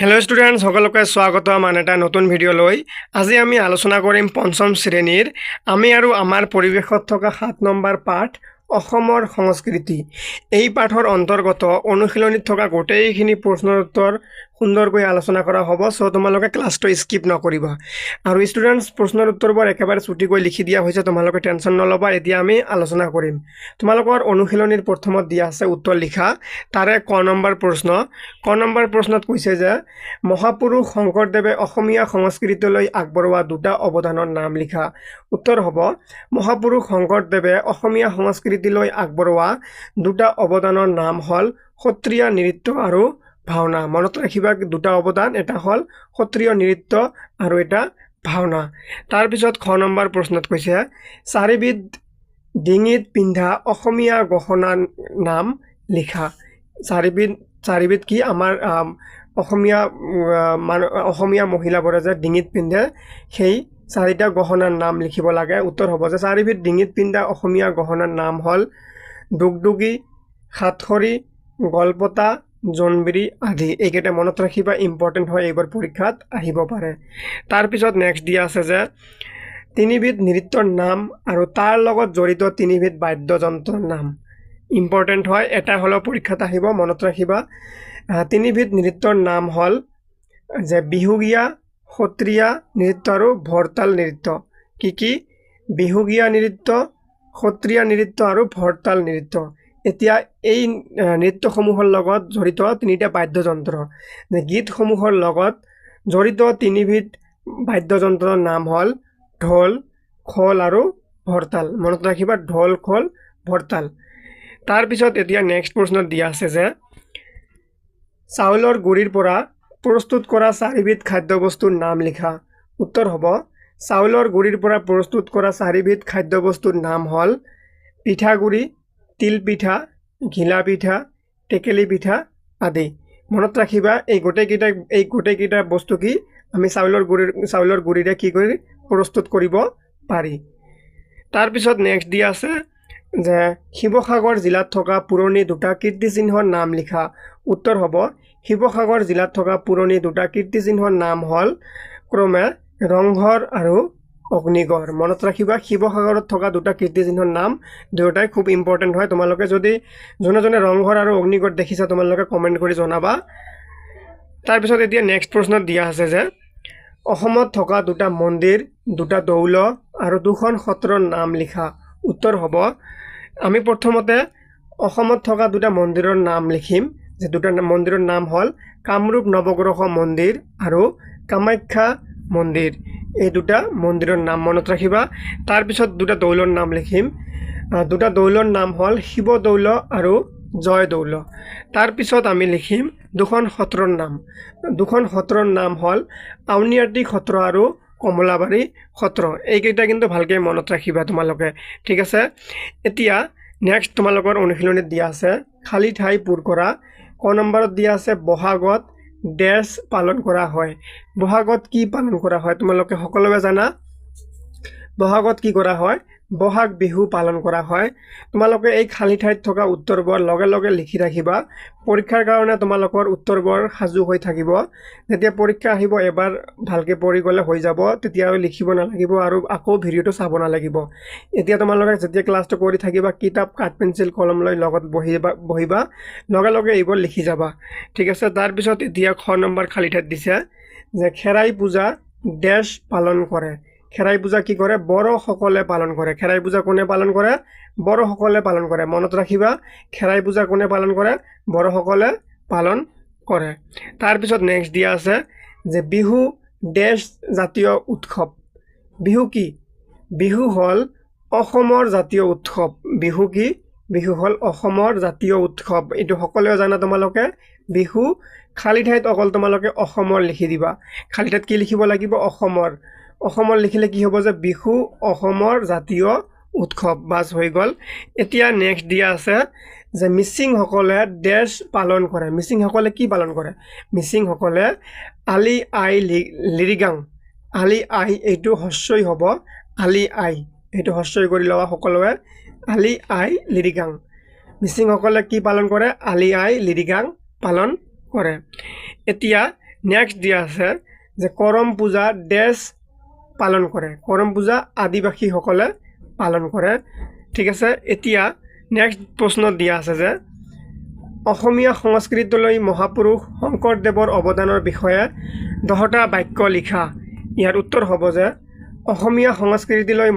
Hello student सकलोके स्वागतम आन एटा नतुन video लई আজি আমি আলোচনা কৰিম পঞ্চম শ্ৰেণীৰ আমি আৰু আমাৰ পৰিৱেশত থকা 7 নম্বৰ পাঠ অসমৰ সংস্কৃতি এই পাঠৰ অন্তৰ্গত অনুশীলনীত থকা গোটেইখিনি প্ৰশ্নৰ উত্তৰ সুন্দৰকৈ আলোচনা কৰা হ'ব সো তোমালোকে ক্লাছটো স্কিপ নকৰিবা আৰু স্টুডেন্টস প্ৰশ্নৰ উত্তৰবোৰ একেবাৰে ছুটিকৈ লিখি দিয়া হৈছে তোমালোকে টেনচন নলবা এতিয়া আমি আলোচনা কৰিম তোমালোকৰ অনুশীলনীৰ প্ৰথমত দিয়া আছে উত্তৰ লিখা তাৰে ক নম্বৰ প্ৰশ্নত কৈছে যে মহাপুৰুষ শংকৰদেৱে অসমীয়া সংস্কৃতিলৈ আগবঢ়োৱা দুটা অৱদানৰ নাম লিখা উত্তৰ হ'ব মহাপুৰুষ শংকৰদেৱে অসমীয়া সংস্কৃতিলৈ আগবঢ়োৱা দুটা অৱদানৰ নাম হ'ল সত্ৰীয়া নৃত্য আৰু ভাওনা মনত ৰাখিবা দুটা অৱদান এটা হল সত্ৰীয় নৃত্য আৰু এটা ভাওনা তাৰ পিছত খ নম্বৰ প্ৰশ্নত কৈছে চাৰিবিধ ডিঙিত পিন্ধা অসমীয়া গহনাৰ নাম লিখা চাৰিবিধ কি আমাৰ অসমীয়া মহিলাবোৰে যে ডিঙিত পিন্ধে সেই চাৰিটা গহনাৰ নাম লিখিব লাগে উত্তৰ হ'ব যে চাৰিবিধ ডিঙিত পিন্ধা অসমীয়া গহনাৰ নাম হ'ল দুগদুগী সাতখৰী গলপতা জোনবিৰি আদি এইকেইটা মনত ৰাখিবা ইম্পৰ্টেণ্ট হয় এইবাৰ পৰীক্ষাত আহিব পাৰে তাৰ পিছত নেক্সট দিয়া আছে যে তিনিবিধ নৃত্যৰ নাম আৰু তাৰ লগত জড়িত তিনিবিধ বাদ্যযন্ত্ৰৰ নাম ইম্পৰ্টেণ্ট হয় এটা হলো পৰীক্ষাত আহিব মনত ৰাখিবা তিনিবিধ নৃত্যৰ নাম হ'ল যে বিহুগীয়া সত্ৰীয়া নৃত্য আৰু ভৰতাল নৃত্য কি বিহুগীয়া নৃত্য সত্ৰীয়া নৃত্য আৰু ভৰতাল নৃত্য এতিয়া এই নৃত্যসমূহৰ লগত জড়িত তিনিটা বাদ্যযন্ত্ৰ গীতসমূহৰ লগত জড়িত তিনিবিধ বাদ্যযন্ত্ৰৰ নাম হ'ল ঢোল খোল আৰু ভৰতাল মনত ৰাখিবা ঢোল খোল ভৰতাল তাৰ পিছত এতিয়া নেক্সট প্ৰশ্নত দিয়া আছে যে চাউলৰ গুড়িৰ পৰা প্ৰস্তুত কৰা চাৰিবিধ খাদ্যবস্তুৰ নাম লিখা উত্তৰ হ'ব চাউলৰ গুড়িৰ পৰা প্ৰস্তুত কৰা চাৰিবিধ খাদ্যবস্তুৰ নাম হ'ল পিঠাগুড়ি তিল পিঠা ঘিলা পিঠা টেকেলি পিঠা আদি মনত ৰাখিবা এই গোটেইকেইটা বস্তু কি আমি চাউলৰ গুড়িৰে কি কৰি প্ৰস্তুত কৰিব পাৰি তাৰ পিছত নেক্সট দিয়া আছে যে শিৱসাগৰ জিলাত থকা পুৰণি দুটা কীৰ্তিচিহ্নৰ নাম লিখা উত্তৰ হ'ব শিৱসাগৰ জিলাত থকা পুৰণি দুটা কীৰ্তিচিহ্নৰ নাম হ'ল ক্ৰমে ৰংঘৰ আৰু অগ্নিগড় মনত ৰাখিবা শিৱসাগৰত থকা দুটা কীৰ্তিচিহ্নৰ নাম দুয়োটাই খুব ইম্পৰ্টেণ্ট হয় তোমালোকে যদি জনে ৰংঘৰ আৰু অগ্নিগড় দেখিছা তোমালোকে কমেণ্ট কৰি জনাবা তাৰ পিছত এতিয়া নেক্সট প্ৰশ্নত দিয়া আছে যে অসমত থকা দুটা মন্দিৰ দুটা দৌল আৰু দুখন সত্ৰৰ নাম লিখা উত্তৰ হ'ব আমি প্ৰথমতে অসমত থকা দুটা মন্দিৰৰ নাম লিখিম যে দুটা মন্দিৰৰ নাম হ'ল কামৰূপ নৱগ্ৰহ মন্দিৰ আৰু কামাখ্যা মন্দিৰ এই দুটা মন্দিৰৰ নাম মনত ৰাখিবা তাৰ পিছত দুটা দৌলৰ নাম লিখিম দুটা দৌলৰ নাম হ'ল শিৱদৌল আৰু জয়দৌল তাৰ পিছত আমি লিখিম দুখন সত্ৰৰ নাম হ'ল আউনীআটী সত্ৰ আৰু কমলাবাৰী সত্ৰ এইকেইটা কিন্তু ভালকৈ মনত ৰাখিবা তোমালোকে ঠিক আছে এতিয়া নেক্সট তোমালোকৰ অনুশীলনীত দিয়া আছে খালী ঠাই পূৰ কৰা ক নম্বৰত দিয়া আছে বহাগত ডেছ পালন কৰা হয় বহাগত কি পালন কৰা হয় তোমালোকে সকলোৱে জানা বহাগত কি কৰা হয় বহাগ বিহু পালন কৰা হয় তোমালোকে এই খালী ঠাইত থকা উত্তৰবোৰ লগে লগে লিখি ৰাখিবা পৰীক্ষাৰ কাৰণে তোমালোকৰ উত্তৰবোৰ সাজু হৈ থাকিব যেতিয়া পৰীক্ষা আহিব এবাৰ ভালকৈ পঢ়ি গ'লে হৈ যাব তেতিয়া লিখিব নালাগিব আৰু আকৌ ভিডিঅ'টো চাব নালাগিব এতিয়া তোমালোকে যেতিয়া ক্লাছটো কৰি থাকিবা কিতাপ কাঠ পেঞ্চিল কলম লৈ লগত বহিবা লগে লগে এইবোৰ লিখি যাবা ঠিক আছে তাৰপিছত এতিয়া খ নম্বৰ খালী ঠাইত দিছে যে খেৰাই পূজা ডেছ পালন কৰে খেৰাই পূজা কি কৰে বড়োসকলে পালন কৰে খেৰাই পূজা কোনে পালন কৰে বড়োসকলে পালন কৰে মনত ৰাখিবা খেৰাই পূজা কোনে পালন কৰে বড়োসকলে পালন কৰে তাৰ পিছত নেক্সট দিয়া আছে যে বিহু ডেছ জাতীয় উৎসৱ বিহু কি বিহু হ'ল অসমৰ জাতীয় উৎসৱ বিহু কি বিহু হ'ল অসমৰ জাতীয় উৎসৱ এইটো সকলোৱে জানা তোমালোকে বিহু খালী ঠাইত অকল তোমালোকে অসমৰ লিখি দিবা খালী ঠাইত কি লিখিব লাগিব অসমৰ লিখিলে কি হ'ব যে বিহু অসমৰ জাতীয় উৎসৱ বাস হৈ গ'ল এতিয়া নেক্সট দিয়া আছে যে মিচিংসকলে ডেছ পালন কৰে মিচিংসকলে কি পালন কৰে মিচিংসকলে আলি আই লিৰিগাং আলি আই এইটো হস্যই হ'ব আলি আই এইটো হস্যই কৰি লোৱা সকলোৱে আলি আই লিৰিগাং মিচিংসকলে কি পালন কৰে আলি আই লিৰিগাং পালন কৰে এতিয়া নেক্সট দিয়া আছে যে কৰম পূজা ডেছ পালন কৰে। কৰম পূজা আদিবাসীসকলে পালন কৰে। ঠিক আছে, এতিয়া নেক্সট প্ৰশ্নত দিয়া আছে যে অসমীয়া সংস্কৃতিলৈ মহাপুৰুষ শংকৰদেৱৰ অৱদানৰ বিষয়ে 10টা বাক্য লিখা। ইয়াৰ উত্তৰ হ'ব যে অসমীয়া সংস্কৃতিলৈ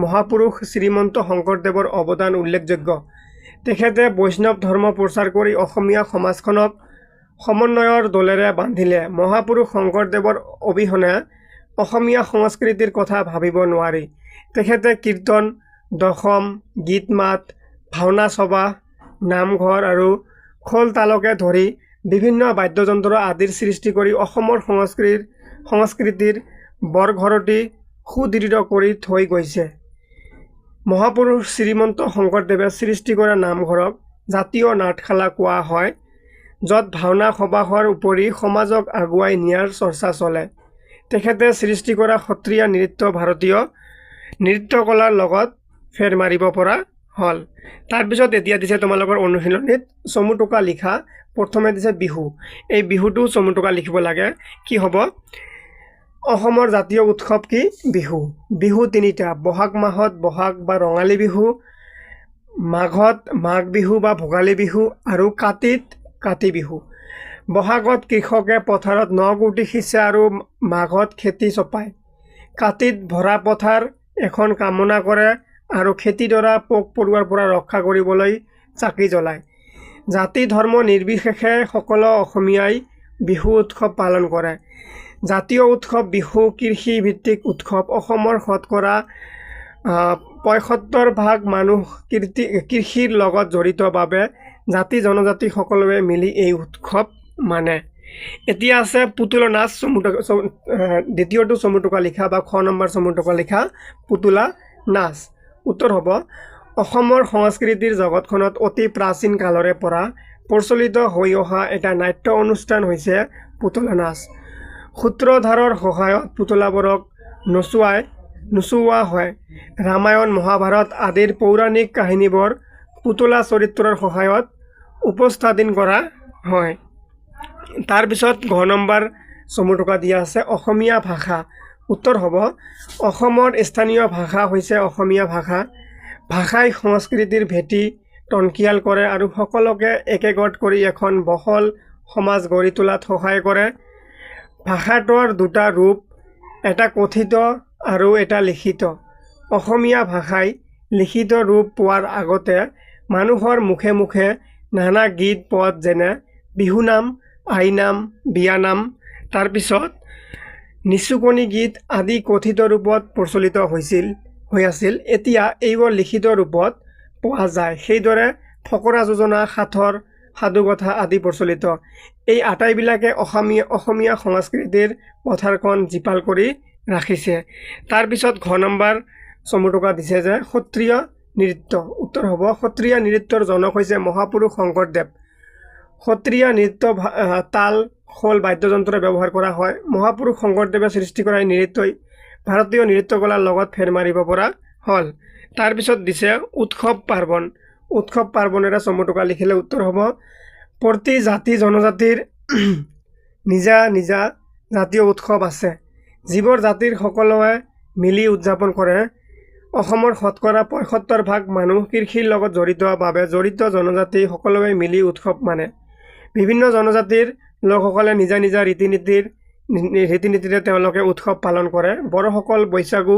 মহাপুৰুষ শ্ৰীমন্ত শংকৰদেৱৰ অৱদান উল্লেখযোগ্য। তেখেতে বৈষ্ণৱ ধৰ্ম প্ৰচাৰ কৰি অসমীয়া সমাজখনক সমন্বয়ৰ দোলেৰে বান্ধিলে। মহাপুৰুষ শংকৰদেৱৰ অবিহনে অসমীয়া সংস্কৃতিৰ কথা ভাবিব নোৱাৰি। তেখেতে কীৰ্তন, দশম, গীত মাত, ভাওনা সভা, নামঘৰ আৰু খোল তালকে ধৰি বিভিন্ন বাদ্যযন্ত্ৰ আদিৰ সৃষ্টি কৰি অসমৰ সংস্কৃতিৰ বৰঘৰটি সুদৃঢ় কৰি থৈ গৈছে। মহাপুৰুষ শ্ৰীমন্ত শংকৰদেৱে সৃষ্টি কৰা নামঘৰক জাতীয় নাটশালা কোৱা হয়, য'ত ভাওনা সবাহৰ উপৰি সমাজক আগুৱাই নিয়াৰ চৰ্চা চলে। তেখেতে সৃষ্টি কৰা সত্ৰীয়া নৃত্য ভাৰতীয় নৃত্যকলাৰ লগত ফেৰ মাৰিব পৰা হ'ল। তাৰপিছত এতিয়া দিছে তোমালোকৰ অনুশীলনীত চমু টোকা লিখা। প্ৰথমে দিছে বিহু। এই বিহুটো চমু টোকা লিখিব লাগে। কি হ'ব? অসমৰ জাতীয় উৎসৱ কি? বিহু। বিহু তিনিটা: বহাগ মাহত বহাগ বা ৰঙালী বিহু, মাঘত মাঘ বিহু বা ভোগালী বিহু, আৰু কাতিত কাতি বিহু। বহাগত কৃষকে পথাৰত নগুটি সিঁচে আৰু মাঘত খেতি চপায়। কাতিত ভৰা পথাৰ এখন কামনা কৰে আৰু খেতিডৰা পোক পৰুৱাৰ পৰা ৰক্ষা কৰিবলৈ চাকি জ্বলায়। জাতি ধৰ্ম নিৰ্বিশেষে সকলো অসমীয়াই বিহু উৎসৱ পালন কৰে। জাতীয় উৎসৱ বিহু কৃষি ভিত্তিক উৎসৱ। অসমৰ শতকৰা ৭৫% মানুহ কৃষিৰ লগত জড়িত বাবে জাতি জনজাতি সকলোৱে মিলি এই উৎসৱ মানে। এতিয়া আছে পুতলা নাচ। দ্বিতীয়টো চমু টোকা লিখা বা খ নম্বৰ চমু টোকা লিখা, পুতলা নাচ। উত্তৰ হ'ব অসমৰ সংস্কৃতিৰ জগতখনত অতি প্ৰাচীন কালৰে পৰা প্ৰচলিত হৈ অহা এটা নাট্য অনুষ্ঠান হৈছে পুতলা নাচ। সূত্ৰধাৰৰ সহায়ত পুতলাবোৰক নচুওৱা হয়। ৰামায়ণ, মহাভাৰত আদিৰ পৌৰাণিক কাহিনীবোৰ পুতলা চৰিত্ৰৰ সহায়ত উপস্থাপন কৰা হয়। তাৰপিছত ঘ নম্বৰ চমু টোকা দিয়া আছে অসমীয়া ভাষা। উত্তৰ হ'ব অসমৰ স্থানীয় ভাষা হৈছে অসমীয়া ভাষা। ভাষাই সংস্কৃতিৰ ভেটি টনকিয়াল কৰে আৰু সকলোকে একেগত কৰি এখন বহল সমাজ গঢ়ি তোলাত সহায় কৰে। ভাষাটোৰ দুটা ৰূপ, এটা কথিত আৰু এটা লিখিত। অসমীয়া ভাষাই লিখিত ৰূপ পোৱাৰ আগতে মানুহৰ মুখে মুখে নানা গীত পদ যেনে বিহুনাম, আইনাম, বিয়ানাম, তাৰপিছত নিচুকনি গীত আদি কথিত ৰূপত প্ৰচলিত হৈ আছিল। এতিয়া এইবোৰ লিখিত ৰূপত পোৱা যায়। সেইদৰে ফকৰা যোজনা, সাঁথৰ, সাধুকথা আদি প্ৰচলিত। এই আটাইবিলাকে অসমীয়া সংস্কৃতিৰ পথাৰখন জীপাল কৰি ৰাখিছে। তাৰপিছত ঘ নম্বৰ চমু টোকা দিছে যে সত্ৰীয়া নৃত্য। উত্তৰ হ'ব সত্ৰীয়া নৃত্যৰ জনক হৈছে মহাপুৰুষ শংকৰদেৱ। সত্ৰীয়া নৃত্য তাল, খোল বাদ্যযন্ত্ৰ ব্যৱহাৰ কৰা হয়। মহাপুৰুষ শংকৰদেৱে সৃষ্টি কৰা এই নৃত্যই ভাৰতীয় নৃত্যকলাৰ লগত ফেৰ মাৰিব পৰা হ'ল। তাৰপিছত দিছে উৎসৱ পাৰ্বণ। উৎসৱ পাৰ্বণেৰে চমু টোকা লিখিলে উত্তৰ হ'ব প্ৰতি জাতি জনজাতিৰ নিজা নিজা জাতীয় উৎসৱ আছে, যিবোৰ জাতিৰ সকলোৱে মিলি উদযাপন কৰে। অসমৰ শতকৰা ৭৫% মানুহ কৃষিৰ লগত জড়িত বাবে জড়িত জনজাতি সকলোৱে মিলি উৎসৱ মানে। বিভিন্ন জনজাতিৰ লোকসকলে নিজা নিজা ৰীতি নীতিৰে তেওঁলোকে উৎসৱ পালন কৰে। বড়োসকল বৈশাগু,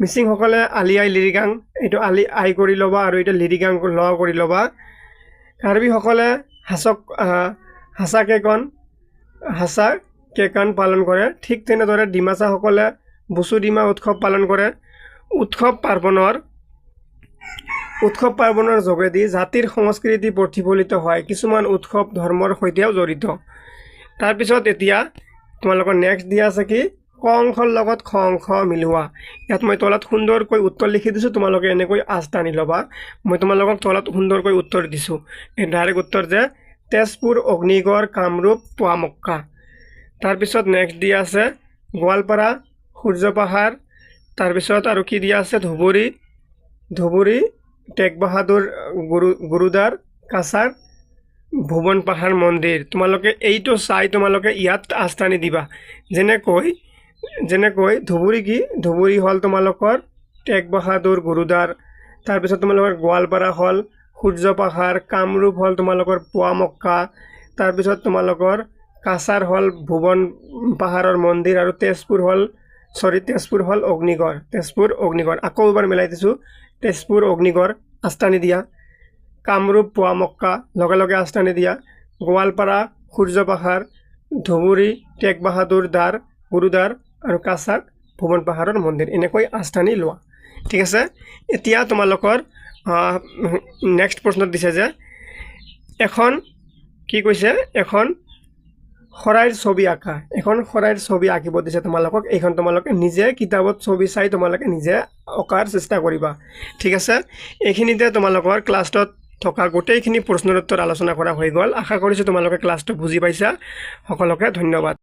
মিচিংসকলে আলি আই লিৰিগাং, এইটো আলি আই কৰি ল'বা আৰু এইটো লিৰিগাং ল কৰি ল'বা। কাৰ্বিসকলে হাচা কেকন পালন কৰে। ঠিক তেনেদৰে ডিমাচাসকলে বুচু ডিমা উৎসৱ পালন কৰে। উৎসৱ পাৰ্বণৰ যোগেদি জাতিৰ সংস্কৃতি প্ৰতিফলিত হয়। কিছুমান উৎসৱ ধৰ্মৰ সৈতেও জড়িত। তাৰপিছত এতিয়া তোমালোকৰ নেক্সট দিয়া আছে কি ক অংশৰ লগত খ অংশ মিলোৱা। ইয়াত মই তলত সুন্দৰকৈ উত্তৰ লিখি দিছোঁ, তোমালোকে এনেকৈ আঁচ টানি ল'বা। মই তোমালোকক তলত সুন্দৰকৈ উত্তৰ দিছোঁ। এই ডাইৰেক্ট উত্তৰ যে তেজপুৰ, অগ্নিগড়, কামৰূপ, পোৱামক্কা। তাৰপিছত নেক্সট দিয়া আছে গোৱালপাৰা, সূৰ্য পাহাৰ। তাৰপিছত আৰু কি দিয়া আছে ধুবুৰী, টেগ বাহাদুৰ গুৰুদ্বাৰ, কাছাৰ, ভুৱন পাহাৰ মন্দিৰ তোমালোকে এইটো চাই তোমালোকে ইয়াত আস্থানি দিবা যেনেকৈ ধুবুৰী কি ধুবুৰী হ'ল তোমালোকৰ টেগ বাহাদুৰ গুৰুদ্বাৰ তাৰপিছত তোমালোকৰ গোৱালপাৰা হ'ল সূৰ্য পাহাৰ কামৰূপ হ'ল তোমালোকৰ পোৱামক্কা তাৰপিছত তোমালোকৰ কাছাৰ হ'ল ভুৱন পাহাৰৰ মন্দিৰ আৰু তেজপুৰ হ'ল অগ্নিগড় আকৌ এবাৰ মিলাই দিছোঁ তেজপুৰ অগ্নিগড় আস্থানি দিয়া কামৰূপ পোৱামক্কা লগে লগে আস্থানি দিয়া গোৱালপাৰা সূৰ্য পাহাৰ ধুবুৰী টেগ বাহাদুৰ গুৰুদ্বাৰ আৰু কাছাৰ ভুৱন পাহাৰৰ মন্দিৰ এনেকৈ আস্থানি লোৱা ঠিক আছে এতিয়া তোমালোকৰ নেক্সট প্ৰশ্নত দিছে যে এখন কি কৈছে এখন খৰাইৰ ছবি আঁকিব দিছে তোমালোকক এইখন তোমালোকে নিজে কিতাপত ছবি চাই তোমালোকে নিজে অঁকাৰ চেষ্টা কৰিবা ঠিক আছে এইখিনিতে তোমালোকৰ ক্লাছটোত থকা গোটেইখিনি প্ৰশ্নৰ উত্তৰ আলোচনা কৰা হৈ গ'ল আশা কৰিছোঁ তোমালোকে ক্লাছটো বুজি পাইছা সকলোকে ধন্যবাদ